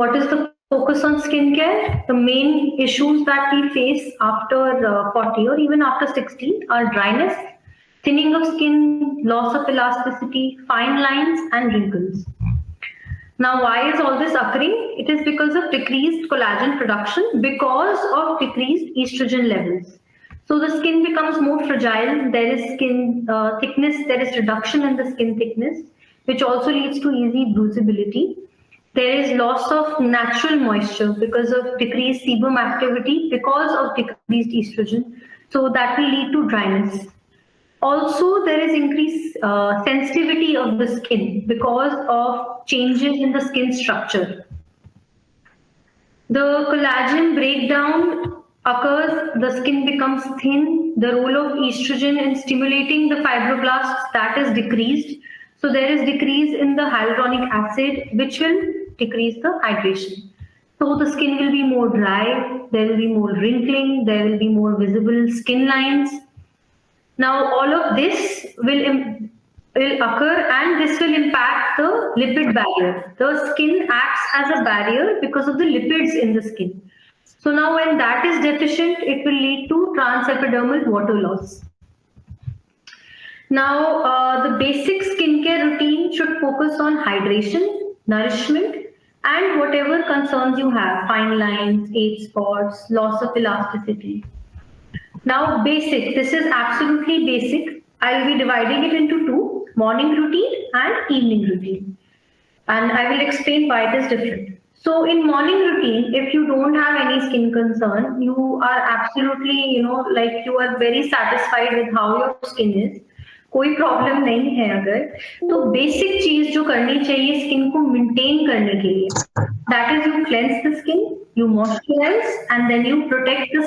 what is the focus on skincare? The main issues that we face after 40 or even after 60 are dryness, thinning of skin, loss of elasticity, fine lines, and wrinkles. Now, why is all this occurring? It is because of decreased collagen production because of decreased estrogen levels. So the skin becomes more fragile. There is skin thickness, there is reduction in the skin thickness, which also leads to easy bruisability. There is loss of natural moisture because of decreased sebum activity because of decreased estrogen. So that will lead to dryness. Also, there is increased sensitivity of the skin because of changes in the skin structure. The collagen breakdown occurs, the skin becomes thin, the role of estrogen in stimulating the fibroblasts that is decreased. So there is decrease in the hyaluronic acid, which will decrease the hydration. So the skin will be more dry, there will be more wrinkling, there will be more visible skin lines. Now all of this will occur and this will impact the lipid barrier. The skin acts as a barrier because of the lipids in the skin. So now when that is deficient, it will lead to transepidermal water loss. Now the basic skincare routine should focus on hydration, nourishment, and whatever concerns you have, fine lines, age spots, loss of elasticity. Now basic, this is absolutely basic. I'll be dividing it into two, morning routine and evening routine. And I will explain why it is different. So in morning routine, if you don't have any skin concern, you are absolutely, like you are very satisfied with how your skin is. कोई problem नहीं है अगर तो basic चीज जो करनी चाहिए skin को मेंटेन करने के लिए that is you cleanse the skin you moisturise and then you protect the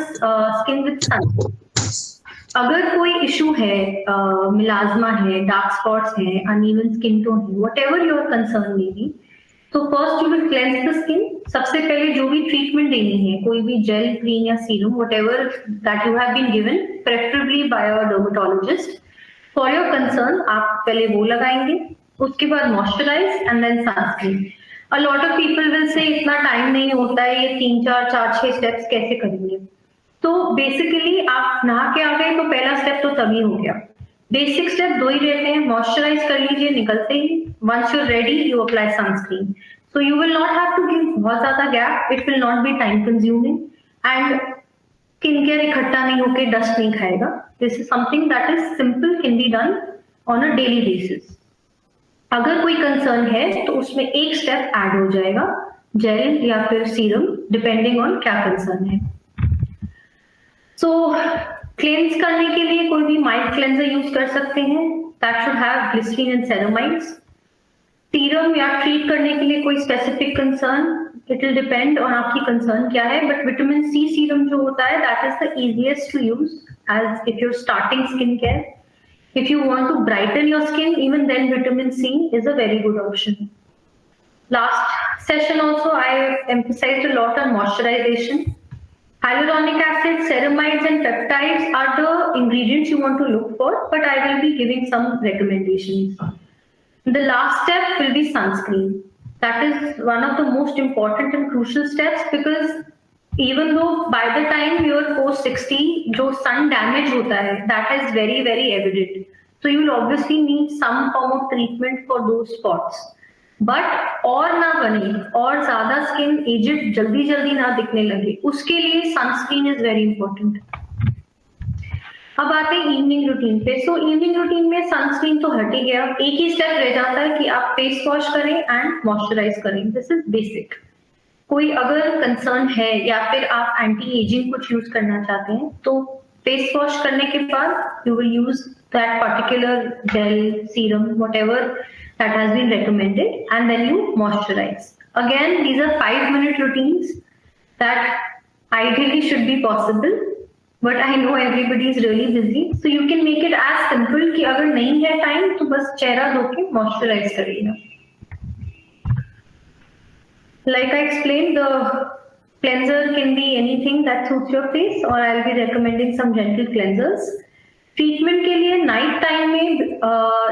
skin with sun अगर कोई इशू है मिलाजमा है डार्क स्पॉट्स है अनइवन स्किन टोन है whatever your concern may be तो first you will cleanse the skin सबसे पहले जो भी ट्रीटमेंट देनी है कोई भी जेल क्रीम या serum whatever that you have been given preferably by a dermatologist for your concern आप पहले वो लगाएंगे उसके बाद moisturise and then sunscreen a lot of people will say इतना टाइम नहीं होता है ये 3-4 स्टेप्स कैसे करेंगे तो बेसिकली आप नहा के आ गए तो पहला स्टेप तो तभी हो गया बेसिक स्टेप दो ही रहते हैं मॉइस्चराइज कर लीजिए निकलते ही once you are ready you apply sunscreen so you will not have to give बहुत ज्यादा gap it will not be time consuming and skin care इकट्ठा नहीं होके डस्ट नहीं खाएगा this is something that is simple can be done on a daily basis अगर कोई concern है तो उसमें एक स्टेप ऐड हो जाएगा जेल या फिर सीरम डिपेंडिंग ऑन क्या कंसर्न है सो क्लेंस करने के लिए कोई भी माइल्ड क्लेंजर यूज कर सकते हैं that should have glycerine and ceramides serum या ट्रीट करने के लिए कोई specific concern it will depend on आपकी कंसर्न क्या है बट विटामिन सी सीरम जो होता है that is the easiest to use as if you are starting skin care if you want to brighten your skin even then vitamin C is a very good option last session also I emphasized a lot on moisturization hyaluronic acid ceramides and peptides are the ingredients you want to look for but I will be giving some recommendations the last step will be sunscreen that is one of the most important and crucial steps because even though by the time you are post 60 जो sun damage होता है that is very very evident so you will obviously need some form of treatment for those spots but और ना बने और ज्यादा skin aged जल्दी जल्दी ना दिखने लगे उसके लिए सनस्क्रीन इज वेरी इंपॉर्टेंट अब आते हैं इवनिंग रूटीन पे सो इवनिंग रूटीन में सनस्क्रीन तो हट ही गया एक ही स्टेप रह जाता है कि आप फेस वॉश करें एंड मॉइस्चराइज करें दिस इज बेसिक कोई अगर कंसर्न है या फिर आप एंटी एजिंग कुछ यूज करना चाहते हैं तो फेस वॉश करने के बाद you will use that particular gel serum whatever that has been recommended and then you moisturize again these are 5-minute routines that ideally should be possible but I know everybody is really busy so you can make it as simple कि अगर नहीं है time तो बस चेहरा धो के moisturize करिएगा like I explained the cleanser can be anything that suits your face or I'll be recommending some gentle cleansers treatment के लिए नाइट टाइम में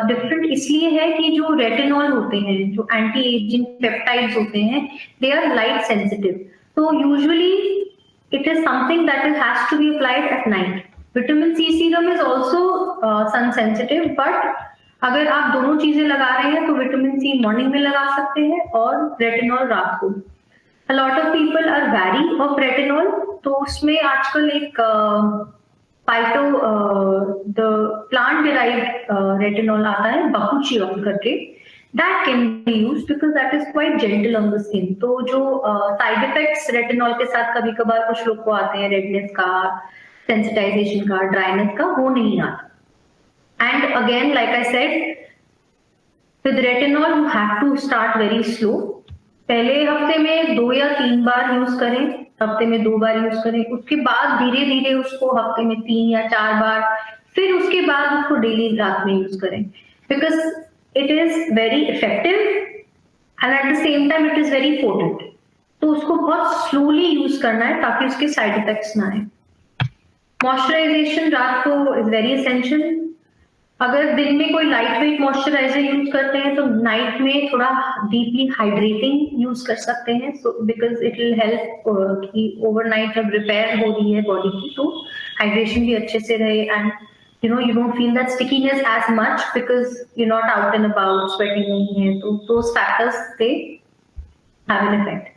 डिफरेंट इसलिए है कि जो रेटिनॉल होते हैं, जो एंटी एजिंग पेप्टाइड्स होते हैं, दे आर लाइट सेंसिटिव, तो usually it is something that is has to be applied at night. Vitamin C serum is also sun sensitive, but अगर आप दोनों चीजें लगा रहे हैं तो विटामिन सी मॉर्निंग में लगा सकते हैं और रेटिनॉल रात को. A lot of people are wary of retinol, तो उसमें आजकल एक phyto the plant derived retinol आता है बकुचियोल करके, that can be used because that is quite gentle on the skin. तो जो साइड इफेक्ट्स रेटिनॉल के साथ कभी कभार कुछ लोग को आते हैं, रेडनेस का, सेंसिटाइजेशन का, ड्राइनेस का, वो नहीं आता. And again like I said, with retinol you have to start very slow. पहले हफ्ते में 2 या 3 बार यूज करें, हफ्ते में 2 बार यूज करें, उसके बाद धीरे धीरे उसको हफ्ते में 3 या 4 बार, फिर उसके बाद उसको डेली रात में यूज करें, because it is very effective and at the same time it is very potent. तो उसको बहुत स्लोली यूज करना है ताकि उसके साइड इफेक्ट्स ना आए. मॉइस्चराइजेशन रात को इज वेरी एसेंशियल. अगर दिन में कोई लाइट वेट मॉइस्चराइजर यूज करते हैं तो नाइट में थोड़ा डीपली हाइड्रेटिंग यूज कर सकते हैं, so because it will help कि ओवरनाइट जब रिपेयर हो रही है बॉडी की तो हाइड्रेशन भी अच्छे से रहे, and you don't feel that stickiness as much because you're not out and about, sweating नहीं है, तो those factors they have an effect.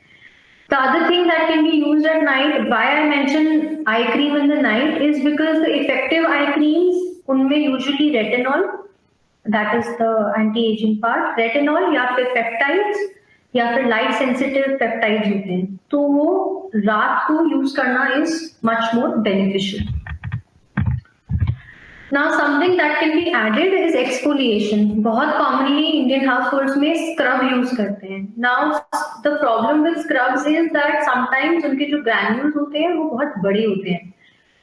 The other thing that can be used at night, why I mention eye cream in the night, is because the effective eye creams, उनमें usually retinol, that is the anti-aging part, retinol या फिर peptides या फिर light sensitive peptides होते हैं, तो वो रात को यूज करना is much more beneficial. Now something that can be added is exfoliation. बहुत commonly Indian households में scrub use करते हैं. Now the problem with scrubs is that sometimes उनके जो granules होते हैं वो बहुत बड़े होते हैं.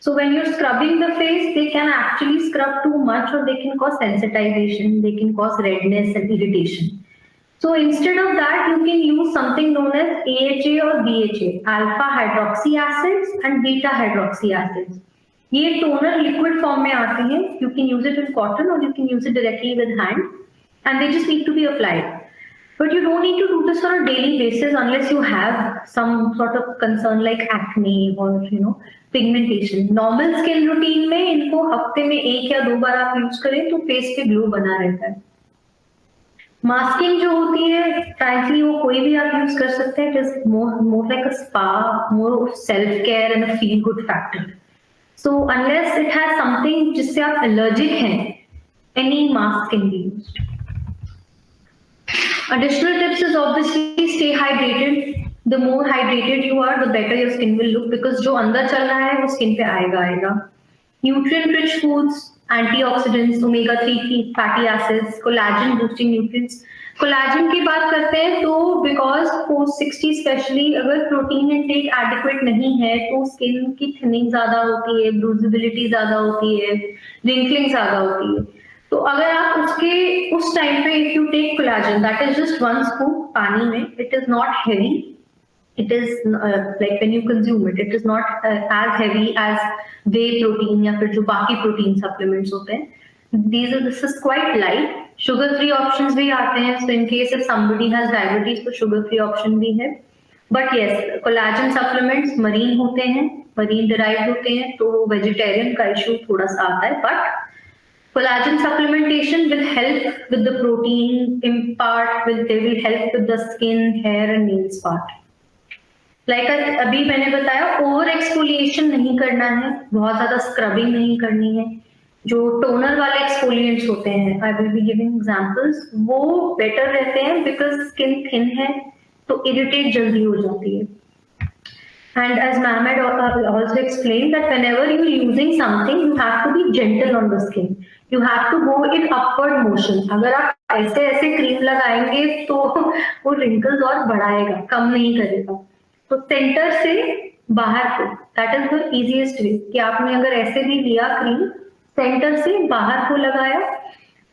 So when you're scrubbing the face, they can actually scrub too much or they can cause sensitization, they can cause redness and irritation. So instead of that, you can use something known as AHA or BHA, alpha hydroxy acids and beta hydroxy acids. ये toner liquid form में आते हैं. You can use it in cotton और you can use it directly with hand and they just need to be applied, but you don't need to do this on a daily basis unless you have some sort of concern like acne और pigmentation. Normal skin routine में इनको हफ्ते में 1 या 2 बार आप use करें तो face पे ग्लो बना रहता है. मास्किंग जो होती है, फ्रैंकली वो कोई भी आप यूज कर सकते हैं. It is more like a spa, more of self care and a feel good factor. So unless it has something जिससे आप allergic हैं, any mask can be used. Additional tips is obviously stay hydrated. The more hydrated you are, the better your skin will look because जो अंदर चल रहा है वो skin पे आएगा. Nutrient rich foods, antioxidants, omega-3 fatty acids, collagen boosting nutrients. Collagen की बात करते हैं तो बिकॉज पोस्ट 60 स्पेशली अगर प्रोटीन इनटेक एडिक्वेट नहीं है तो स्किन की थिनिंग ज्यादा होती है, ब्रूजेबिलिटी ज्यादा होती है, रिंकलिंग ज्यादा होती है. तो अगर आप उसके उस टाइम पे if you take collagen, that is just 1 scoop पानी में, it is not heavy, it is like when you consume it, it is not as heavy as whey protein या फिर जो बाकी प्रोटीन सप्लीमेंट्स होते हैं. This is quite light. Sugar free options भी आते हैं, so in case if somebody has diabetes तो sugar free option भी है. But yes, collagen supplements marine होते हैं, marine derived होते हैं, तो vegetarian का issue थोड़ा सा आता है. But collagen supplementation will help with the protein part, they will help with the skin, hair and nails part. Like अभी मैंने बताया, over exfoliation नहीं करना है, बहुत ज्यादा scrubbing नहीं करनी है. जो टोनर वाले एक्सफोलिएंट्स होते हैं, आई विल बी गिविंग एग्जांपल्स, वो बेटर रहते हैं बिकॉज स्किन थिन है तो इरिटेट जल्दी हो जाती है. And as ma'am had also explain that whenever you are using something you have to be gentle on the skin, you have to go in upward motion. अगर आप ऐसे ऐसे क्रीम लगाएंगे तो वो रिंकल्स और बढ़ाएगा, कम नहीं करेगा. तो सेंटर से बाहर को, that is the easiest way कि आपने अगर ऐसे भी लिया क्रीम, सेंटर से बाहर को लगाया.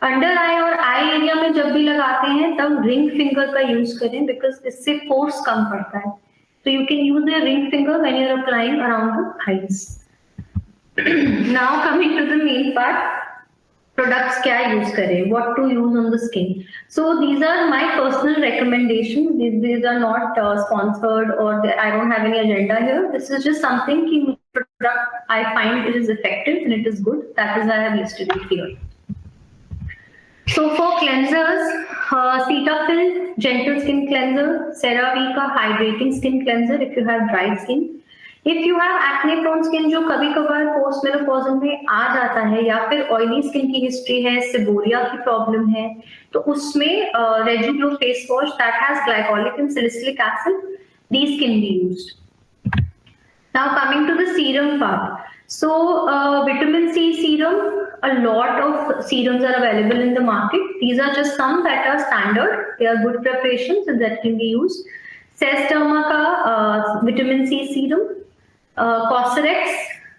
अंडर आई और आई एरिया में जब भी लगाते हैं तब रिंग फिंगर का यूज करें बिकॉज इससे फोर्स कम पड़ता है. So you can use a ring finger when you're applying around the eyes. Now coming to the main part, products क्या use करें, what to use on the skin. So these are my personal recommendations. These are not sponsored, or I don't have any agenda here. This is just something कि product I find it is effective and it is good. That is why I have listed it here. So for cleansers, Cetaphil gentle skin cleanser, CeraVe hydrating skin cleanser if you have dry skin. If you have acne prone skin जो कभी कभार post menopause में आ जाता है, या फिर oily skin की history है, सेबोरिया की प्रॉब्लम है, तो उसमें Rejuglow face wash that has glycolic and salicylic acid, these can be used. Now coming to the serum part. So vitamin C serum, a lot of serums are available in the market. These are just some that are standard. They are good preparations and that can be used. Sesderma का vitamin C serum, Cosrx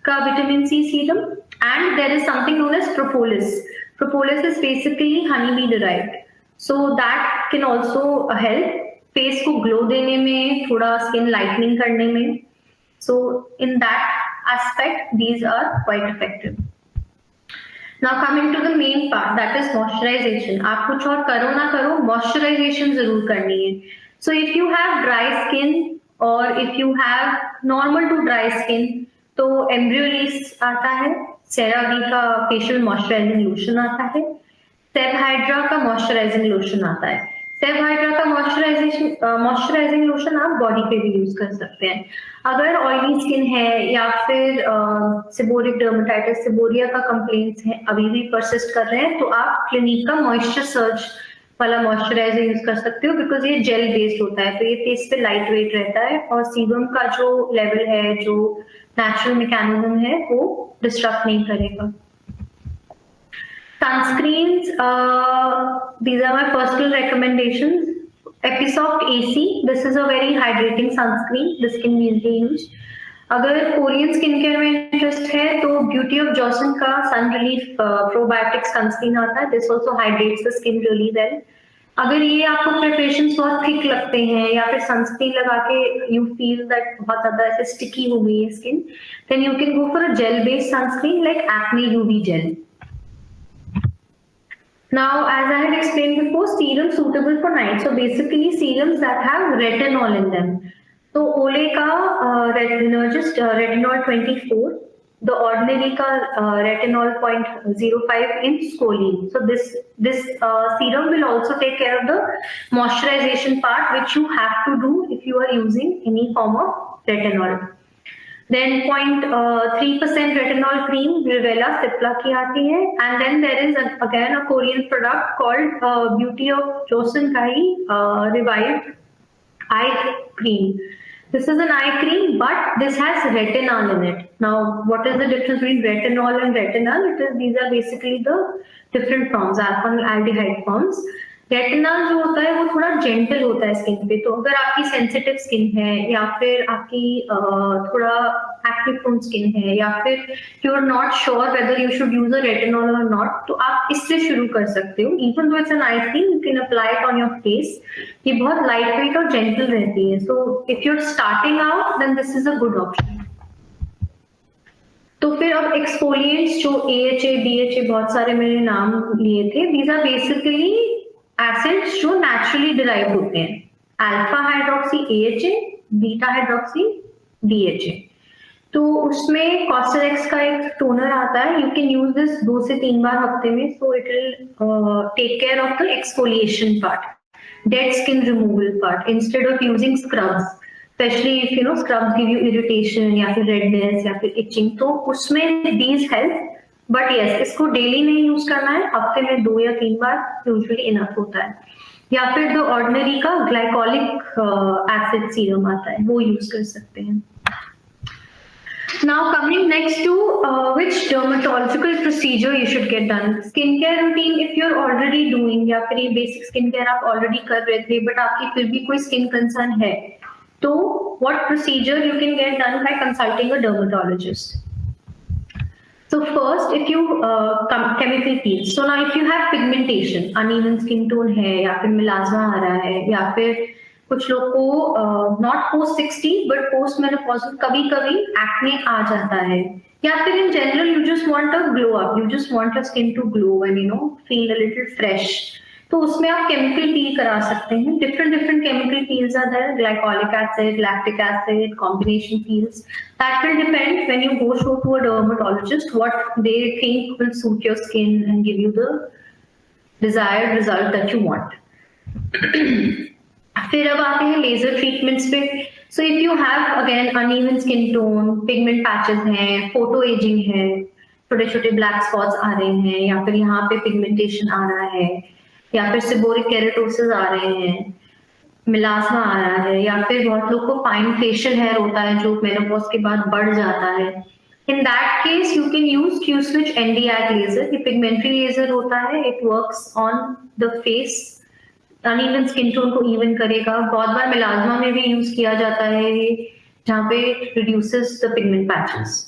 का vitamin C serum, and there is something known as propolis. Propolis is basically honeybee derived, so that can also help face को glow देने में, थोड़ा skin lightening करने में. So in that aspect, these are quite effective. Now coming to the main part, that is moisturization. आप कुछ और करो ना करो, moisturization जरूर करनी है. So if you have dry skin or if you have normal to dry skin, तो Embryolisse आता है, CeraVe का facial moisturizing lotion आता है, Seb Hydra का moisturizing lotion आता है. Seb Hydra का moisturizing lotion आप body पे भी यूज कर सकते हैं. अगर ऑयली स्किन है या फिर सेबोरिक डर्मेटाइटिस, सेबोरिया का कंप्लेंट्स है, अभी भी परसिस्ट कर रहे हैं, तो आप क्लिनिक का मॉइस्चर सर्च वाला मॉइस्चराइजर यूज कर सकते हो, बिकॉज ये जेल बेस्ड होता है, तो ये फेस पे लाइट वेट रहता है और सीबम का जो लेवल है, जो नेचुरल मैकेनिज्म है, वो डिस्टर्ब नहीं करेगा. Sunscreens, these are my personal recommendations. Episoft AC, this is a very hydrating sunscreen. This can be easily used. अगर कोरियन स्किन केयर में इंटरेस्ट है तो ब्यूटी ऑफ जॉसन का सन रिलीफ प्रोबायोटिक सनस्क्रीन आता है. This also hydrates the skin really well. अगर ये आपको प्रिपरेशंस बहुत थिक लगते हैं या फिर सनस्क्रीन लगा के यू फील दैट बहुत ज्यादा ऐसे स्टिकी हो गई है skin, then you can go for a gel based sunscreen like acne UV gel. Now, as I had explained before, serums suitable for night. So basically, serums that have retinol in them. So Olay ka retinol 24, the ordinary ka retinol 0.05 in scoline. So this serum will also take care of the moisturization part, which you have to do if you are using any form of retinol. Then 0.3% retinol cream, Rivella Cipla की आती है, and then there is again a Korean product called Beauty of Joseon का ही revived eye cream. This is an eye cream, but this has retinol in it. Now, what is the difference between retinol and retinol? These are basically the different forms, aldehyde forms. Retinol जो होता है वो थोड़ा gentle होता है skin पे, तो अगर आपकी सेंसिटिव स्किन है या फिर आपकी थोड़ा एक्ने प्रोन स्किन है या फिर you are not sure whether you should use a retinol और नॉट, तो आप इससे शुरू कर सकते हो. Even though it's an eye cream, you can apply it on your face. ये बहुत लाइट वेट और जेंटल रहती है, so if you are starting out then this is a good option. तो फिर अब एक्सफोलिएंट्स जो AHA, DHA, बहुत सारे मैंने नाम लिए थे, दीज आर बेसिकली एसिड्स जो नेचुरली डिराइव होते हैं. Alpha hydroxy AHA, beta hydroxy DHA. तो उसमें कॉस्टरेक्स का एक टोनर आता है, यू कैन यूज दिस 2 से 3 बार हफ्ते में. So it will take care of the exfoliation part, dead skin removal part, instead of using scrubs, especially if you know scrubs give you irritation या फिर रेडनेस या फिर इचिंग, तो उसमें दीज हेल्प. बट यस, इसको daily नहीं use करना है, हफ्ते में 2 या 3 बार यूजुअली इनफ होता है. या फिर द ऑर्डिनरी का ग्लाइकोलिक एसिड सीरम आता है, वो यूज कर सकते हैं. Now coming next to which dermatological procedure you should get done. Skincare routine if you're already doing, या फिर ये basic skincare आप already कर रहे थे but आपकी फिर भी कोई skin concern है, तो what procedure you can get done by consulting a dermatologist. So first, if you chemical peel. So now if you have pigmentation, uneven skin tone है या फिर melasma आ रहा है या फिर कुछ लोग को not post 60 but post menopausal कभी कभी एक्ने आ जाता है, या फिर in general you just want a glow up, you just want your skin to glow and feel a little fresh, तो उसमें आप केमिकल पील करा सकते हैं। Different different chemical peels are there, glycolic acid, lactic acid, combination peels, that will depend when you go show to a dermatologist what they think will suit your skin and give you the desired result that you want. फिर अब आते हैं laser treatments पे। सो if you have again uneven skin tone, pigment patches हैं, photo ageing है, छोटे छोटे black spots आ रहे हैं, या फिर यहाँ पे पिगमेंटेशन आ रहा है, या फिर सेबोरिक केराटोसिस आ रहे हैं, मिलास्मा आ रहा है, या फिर बहुत लोग को फाइन फेशियल हेयर होता है जो मेनोपॉज के बाद बढ़ जाता है, in that case you can use Q switch Nd:YAG laser. ये पिगमेंट्री लेजर होता है, it works on the face, uneven skin tone को इवन करेगा। बहुत बार मिलाज्मा में भी यूज किया जाता है ये, जहाँ पे reduces the pigment patches.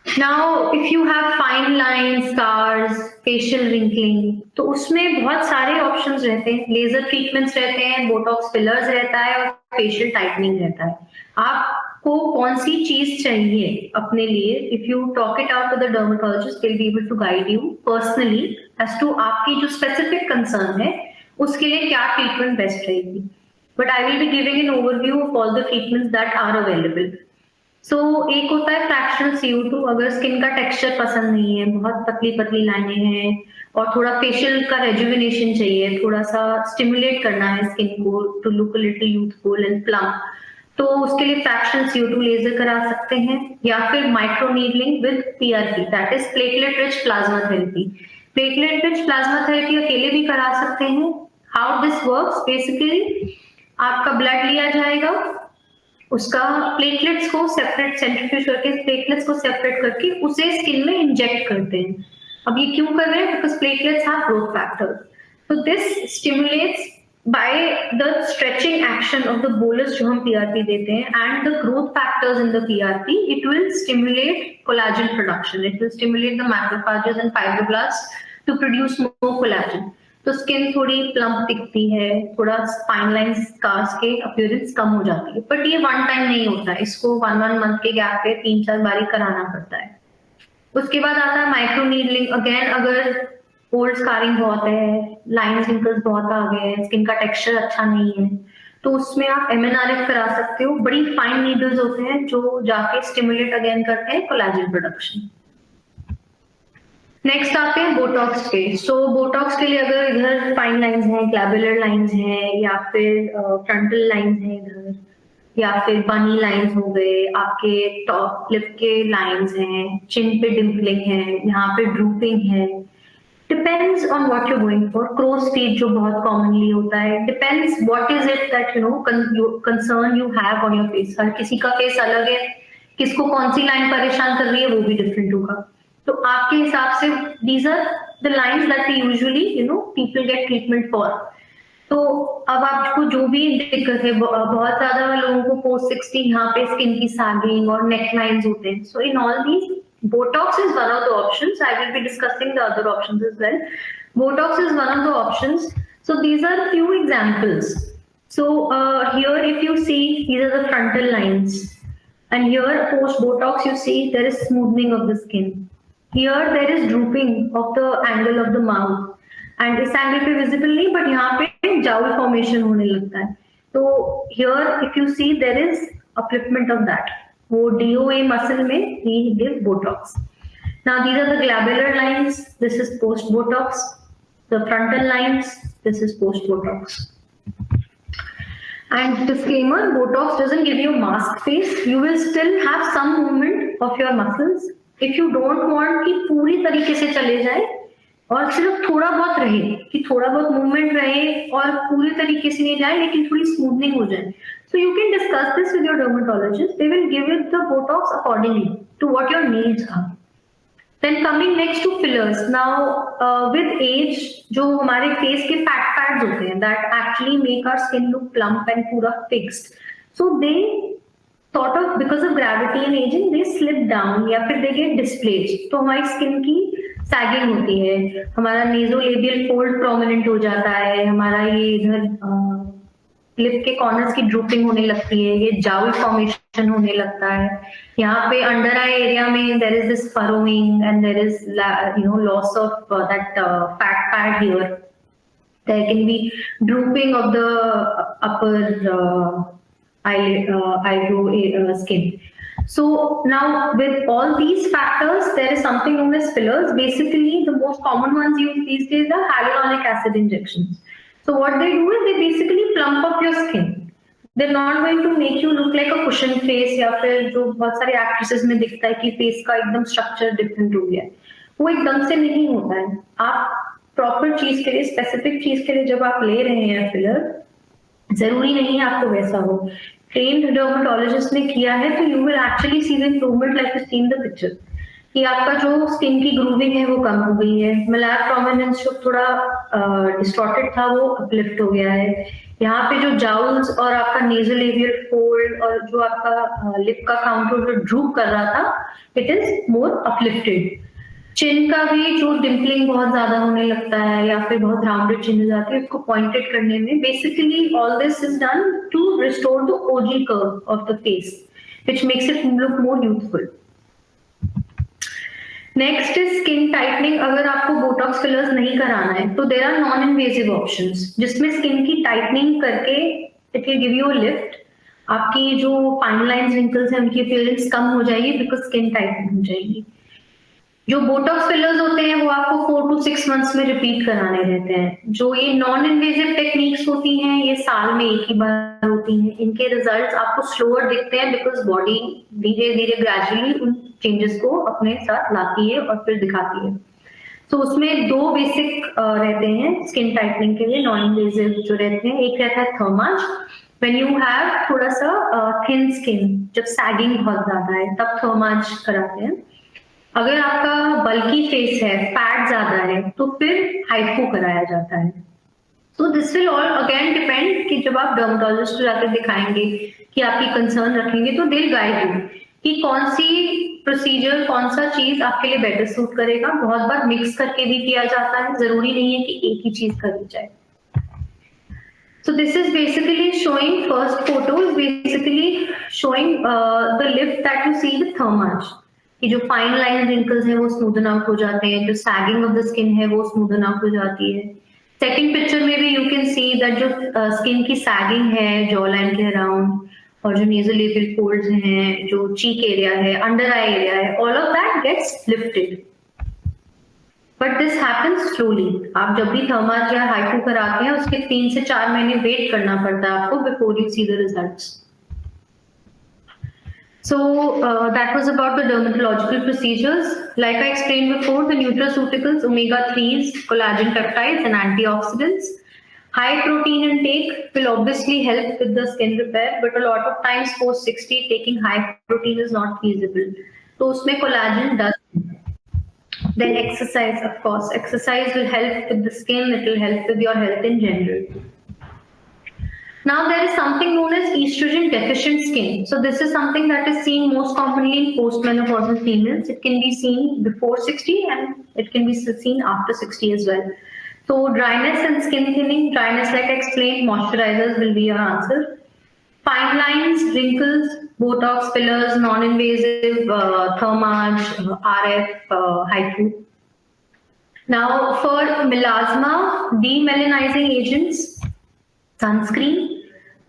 Now if you have fine lines, scars, facial wrinkling, तो उसमें बहुत सारे ऑप्शंस रहते हैं। लेजर ट्रीटमेंट्स रहते हैं, बोटॉक्स फिलर्स रहता है और फेशियल टाइटनिंग रहता है। आपको कौन सी चीज चाहिए अपने लिए, if you talk it out to the dermatologist, they will be able to guide you personally as to आपकी जो स्पेसिफिक कंसर्न है उसके लिए क्या ट्रीटमेंट बेस्ट रहेगी। But I will be giving an overview of all the treatments that are available. So एक होता है फ्रैक्शनल CO2, अगर स्किन का टेक्सचर पसंद नहीं है, बहुत पतली पतली लाइनें हैं और थोड़ा फेशियल का रेजुविनेशन चाहिए, थोड़ा सा स्टिमुलेट करना है स्किन को to look a little youthful and plump, तो उसके लिए फ्रैक्शनल CO2 लेजर करा सकते हैं, या फिर micro needling with PRP, that is platelet rich plasma therapy. Platelet rich plasma therapy अकेले भी करा सकते हैं। हाउ दिस वर्क्स, बेसिकली आपका ब्लड लिया जाएगा, उसका प्लेटलेट्स को सेपरेट सेंट्रीफ्यूज करके प्लेटलेट्स को सेपरेट करके उसे स्किन में इंजेक्ट करते हैं। अब ये क्यों कर रहे हैं? Because platelets have growth factors, so this stimulates by the stretching action of the bolus जो हम PRP देते हैं and the growth factors in the PRP, it will stimulate collagen production, it will stimulate the macrophages and fibroblasts to produce more collagen, तो skin थोड़ी plump दिखती है, थोड़ा fine lines, scars के अपीयरेंस कम हो जाती है। बट ये वन टाइम नहीं होता है, इसको 1 मंथ के गैप पे 3-4 बारी कराना पड़ता है। उसके बाद आता है माइक्रो नीडलिंग। अगेन अगर ओल्ड स्कारिंग बहुत है, लाइन्स रिंकल्स बहुत आ गए हैं, स्किन का टेक्सचर अच्छा नहीं है, तो उसमें आप MNRF करा सकते हो। बड़ी फाइन नीडल्स होते हैं जो जाके स्टिमुलेट अगेन करते हैं कोलैजन प्रोडक्शन। नेक्स्ट आते हैं बोटॉक्स पे। सो बोटॉक्स के लिए अगर इधर फाइन लाइंस हैं, ग्लैबुलर लाइंस हैं, या फिर फ्रंटल लाइंस हैं इधर, या फिर बनी लाइंस हो गए, आपके टॉप लिप के लाइंस हैं, चिन पे डिम्पलिंग है, यहाँ पे ड्रूपिंग है, depends on what you going for. Crow's feet जो बहुत कॉमनली होता है, depends what is it that concern you have on your face. हर किसी का फेस अलग है, किसको कौन सी लाइन परेशान कर रही है वो भी डिफरेंट होगा, तो आपके हिसाब से these are the lines that we usually people get treatment for। तो अब आपको जो भी दिक्कत है, बहुत ज्यादा लोगों को पोस्ट 60 यहाँ पे स्किन की सैगिंग और नेक लाइंस होते हैं, so in all these botox is one of the options. I will be discussing the other options as well. Botox is one of the options, so these are few examples। So here if you see, these are the frontal lines, and here post botox you see there is smoothing of the skin, here there is drooping of the angle of the mouth, and इस angle पे visible नहीं but यहाँ पे joule formation होने लगता है, तो here if you see there is upliftment of that, वो DOA मसल में he give botox। Now these are the glabellar lines, this is post botox, the frontal lines, this is post botox। And disclaimer, botox doesn't give you masked face, you will still have some movement of your muscles if you don't want कि पूरी तरीके से चले जाए और सिर्फ थोड़ा बहुत रहे, कि थोड़ा बहुत मूवमेंट रहे और पूरी तरीके से नहीं जाए लेकिन थोड़ी स्मूथनिंग हो जाए। So you can discuss this with your dermatologist, they will give you the botox accordingly to what your needs are। Then coming next to fillers, now with age जो हमारे फेस के फैट पैड्स होते हैं that actually make our skin look plump and पूरा fixed, so they sort of because of gravity and aging they slip down या फिर they get displaced, तो हमारी स्किन की सैगिंग होती है, हमारा नेजोलेबियल फोल्ड प्रोमिनेंट हो जाता है, हमारा ये इधर लिप के कॉर्नर्स की ड्रूपिंग होने लगती है, ये जाउल फॉर्मेशन होने लगता है, यहाँ पे अंडर आई एरिया में there is this furrowing and there is loss of that fat pad here. There can be drooping of the upper eyebrow skin. So now with all these factors, there is something known as fillers. Basically, the most common ones used these days are hyaluronic acid injections. So what they do is they basically plump up your skin. They're not going to make you look like a cushion face या फिर जो बहुत सारे actresses में दिखता है कि face का एकदम स्ट्रक्चर डिफरेंट हो गया है, वो एकदम से नहीं होता है. आप प्रॉपर चीज के लिए, स्पेसिफिक चीज के लिए जब आप ले रहे हैं फिलर, जरूरी नहीं है आपको वैसा हो. ट्रेन्ड डर्मेटोलॉजिस्ट ने किया है तो you will actually see the improvement like you seen the picture, कि आपका जो स्किन की ग्रूविंग है वो कम हो गई है, मलार प्रोमिनेंस जो थोड़ा डिस्टॉर्टेड था वो अपलिफ्ट हो गया है, यहाँ पे जो जाउल्स और आपका नेजोलेबियल फोल्ड और जो आपका लिप का काउंटर जो ड्रूप कर रहा था, इट इज मोर अपलिफ्टेड. चिन का भी जो डिम्पलिंग बहुत ज्यादा होने लगता है या फिर बहुत राउंडेड चिन हो जाती है, उसको पॉइंटेड करने में basically all this is done to restore the OG curve of the face which makes it look more youthful. Next is skin tightening. अगर आपको बोटॉक्स फिलर्स नहीं कराना है तो there are non invasive options जिसमें skin की tightening करके it will give you a lift. आपकी जो फाइन लाइंस रिंकल्स हैं उनकी अपीयरेंस कम हो जाएगी बिकॉज स्किन टाइटनिंग हो जाएगी. जो बोटॉक्स फिलर्स होते हैं वो आपको 4 to 6 मंथ्स में रिपीट कराने रहते हैं. जो ये नॉन इन्वेजिव टेक्निक्स होती हैं ये साल में एक ही बार होती हैं. इनके रिजल्ट्स आपको स्लोअर दिखते हैं बिकॉज बॉडी धीरे धीरे ग्रेजुअली उन चेंजेस को अपने साथ लाती है और फिर दिखाती है. तो उसमें 2 बेसिक रहते हैं स्किन टाइटनिंग के लिए नॉन इन्वेजिव जो रहते हैं. एक रहता है थर्माज, व्हेन यू हैव थोड़ा सा थिन स्किन, जब सैगिंग बहुत ज्यादा है तब थर्माज कराते हैं. अगर आपका बल्की फेस है, फैट ज्यादा है, तो फिर हाइपो कराया जाता है. तो this will all again depend कि जब आप डर्मेटोलॉजिस्ट को जाकर दिखाएंगे कि आपकी कंसर्न रखेंगे तो दे गाइड यू कि कौन सी प्रोसीजर, कौन सा चीज आपके लिए बेटर सूट करेगा. बहुत बार मिक्स करके भी किया जाता है, जरूरी नहीं है कि एक ही चीज करी जाए. So this is basically showing, first photo is basically showing the lift that you see with thermage. कि जो फाइन लाइन रिंकल्स है वो स्मूदन आउट हो जाते हैं, जो सैगिंग ऑफ द स्किन है वो स्मूदन आउट हो जाती है. सेकंड पिक्चर में भी यू कैन सी दैट जो स्किन की सैगिंग है जॉ लाइन के अराउंड और जो नेजोलेबियल फोल्ड्स हैं, जो चीक एरिया है, अंडर आई एरिया है, all of that gets lifted. But this happens slowly. आप जब भी थर्माज या हाइपो कराते हैं उसके 3 से 4 महीने वेट करना पड़ता है आपको before you see the results. So that was about the dermatological procedures. Like I explained before, the nutraceuticals, omega-3s, collagen peptides and antioxidants. High protein intake will obviously help with the skin repair, but a lot of times post 60 taking high protein is not feasible. So usme collagen does. Then exercise, of course. Exercise will help with the skin, it will help with your health in general. Now there is something known as estrogen deficient skin. So this is something that is seen most commonly in postmenopausal females. It can be seen before 60 and it can be seen after 60 as well. So dryness and skin thinning. Dryness, like I explained, moisturizers will be your answer. Fine lines, wrinkles, Botox, fillers, non-invasive, thermage, RF, HIFU. Now for melasma, demelanizing agents, sunscreen,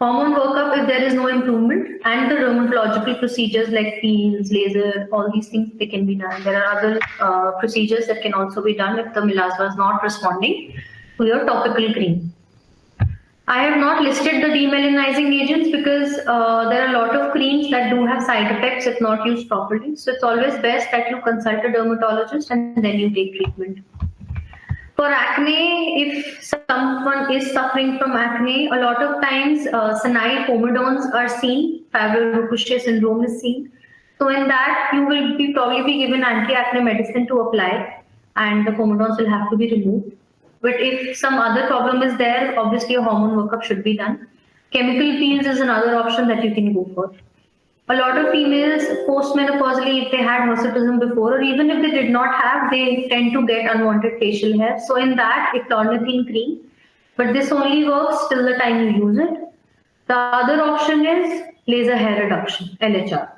hormone workup if there is no improvement, and the dermatological procedures like peels, laser, all these things they can be done. There are other procedures that can also be done if the melasma is not responding to your topical cream. I have not listed the demelanizing agents because there are a lot of creams that do have side effects if not used properly. So it's always best that you consult a dermatologist and then you take treatment. For acne, if someone is suffering from acne, a lot of times senile comedones are seen, Favre-Roucouche syndrome is seen. So in that, you will probably be given anti-acne medicine to apply and the comedones will have to be removed. But if some other problem is there, obviously a hormone workup should be done. Chemical peels is another option that you can go for. A lot of females postmenopausally, if they had hirsutism before, or even if they did not have, they tend to get unwanted facial hair. So in that, a clornithine cream, but this only works till the time you use it. The other option is laser hair reduction, LHR.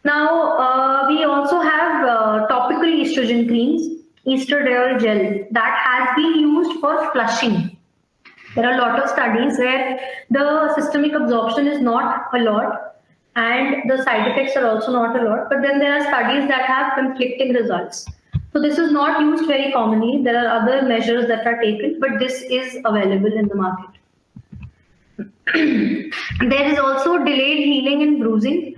Now, we also have topical estrogen creams, estradiol gel, that has been used for flushing. There are a lot of studies where the systemic absorption is not a lot and the side effects are also not a lot, but then there are studies that have conflicting results. So this is not used very commonly. There are other measures that are taken, but this is available in the market. There is also delayed healing and bruising.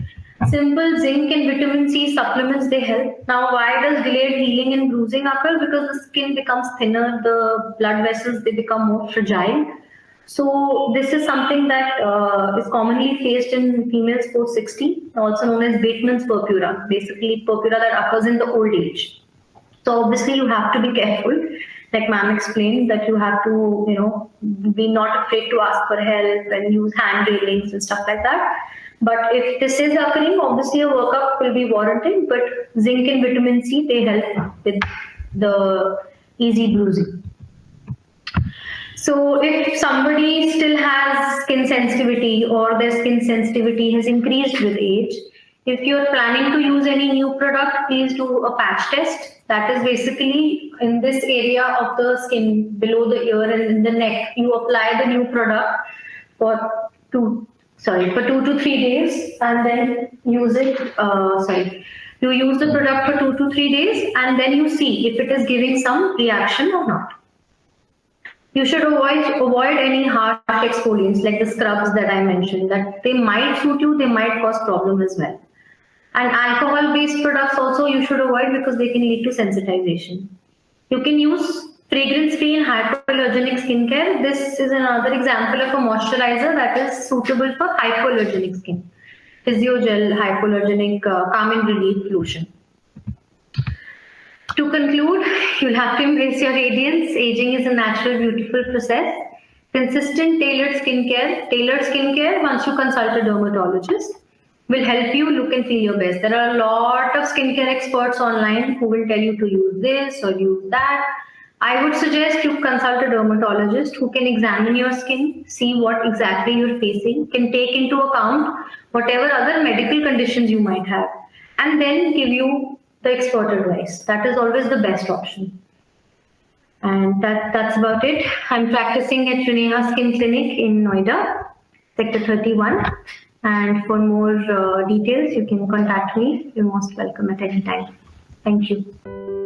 Simple zinc and vitamin C supplements, they help. Now, why does delayed healing and bruising occur? Because the skin becomes thinner, the blood vessels, they become more fragile. So this is something that is commonly faced in females post 60, also known as Bateman's purpura, basically purpura that occurs in the old age. So obviously you have to be careful, like ma'am explained, that you have to, be not afraid to ask for help and use hand railings and stuff like that. But if this is occurring, obviously a workup will be warranted, but zinc and vitamin C, they help with the easy bruising. So if somebody still has skin sensitivity or their skin sensitivity has increased with age, if you're planning to use any new product, please do a patch test. That is basically in this area of the skin below the ear and in the neck. You apply the new product for 2 to 3 days and then use it. You use the product for 2 to 3 days and then you see if it is giving some reaction or not. You should avoid any harsh exfoliants like the scrubs that I mentioned, that they might suit you, they might cause problem as well. And alcohol-based products also you should avoid because they can lead to sensitization. You can use fragrance-free and hypoallergenic skincare. This is another example of a moisturizer that is suitable for hypoallergenic skin. Physiogel hypoallergenic calm and relief lotion. To conclude, you'll have to embrace your radiance. Aging is a natural, beautiful process. Consistent, tailored skincare, once you consult a dermatologist, will help you look and feel your best. There are a lot of skincare experts online who will tell you to use this or use that. I would suggest you consult a dermatologist who can examine your skin, see what exactly you're facing, can take into account whatever other medical conditions you might have, and then give you the expert advice. That is always the best option. And that's about it. I'm practicing at Juneha Skin Clinic in Noida, Sector 31. And for more details, you can contact me. You're most welcome at any time. Thank you.